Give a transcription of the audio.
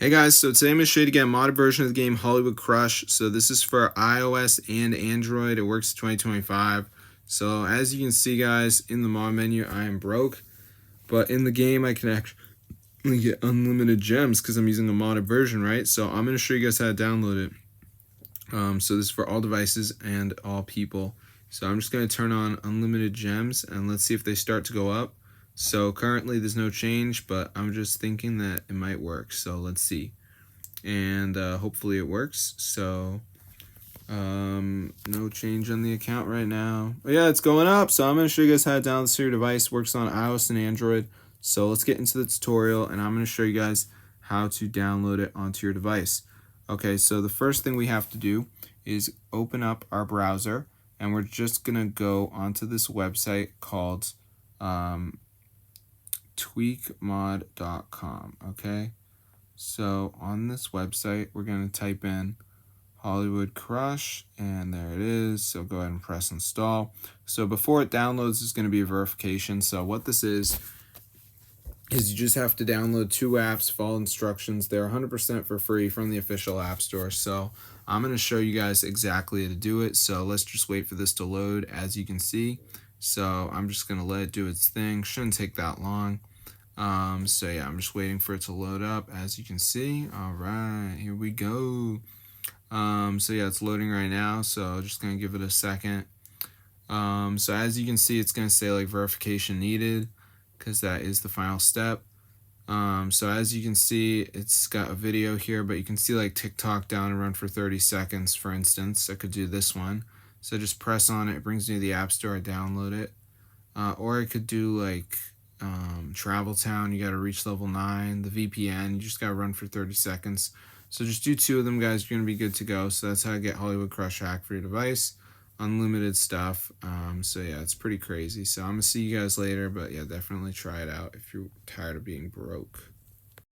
Hey guys, so today I'm going to show you to get a modded version of the game Hollywood Crush. So this is for iOS and Android. It works 2025. So as you can see guys, in the mod menu I am broke. But in the game I can actually get unlimited gems because I'm using a modded version, right? So I'm going to show you guys how to download it. So this is for all devices and all people. So I'm just going to turn on unlimited gems and let's see if they start to go up. So currently there's no change, but I'm just thinking that it might work. So let's see. And hopefully it works. So no change on the account right now. But yeah, it's going up. So I'm going to show you guys how to download this to your device. Works on iOS and Android. So let's get into the tutorial and I'm going to show you guys how to download it onto your device. Okay, so the first thing we have to do is open up our browser and we're just going to go onto this website called tweakmod.com. Okay, so on this website we're going to type in Hollywood Crush and there it is. So go ahead and press install. So before it downloads there's going to be a verification. So what this is you just have to download 2 apps, follow instructions. They're 100% for free from the official app store. So I'm going to show you guys exactly how to do it. So let's just wait for this to load, as you can see. So I'm just going to let it do its thing. Shouldn't take that long. So yeah, I'm just waiting for it to load up, as you can see. All right, here we go. So yeah, it's loading right now. So just going to give it a second. So as you can see, it's going to say like verification needed, because that is the final step. So as you can see, it's got a video here, but you can see like TikTok down and run for 30 seconds, for instance. I could do this one. So just press on it, it brings me to the App Store, I download it. Or I could do like Travel Town, you gotta reach level 9, the VPN, you just gotta run for 30 seconds. So just do 2 of them guys, you're gonna be good to go. So that's how to get Hollywood Crush hack for your device. Unlimited stuff. So yeah, it's pretty crazy. So I'm gonna see you guys later, but yeah, definitely try it out if you're tired of being broke.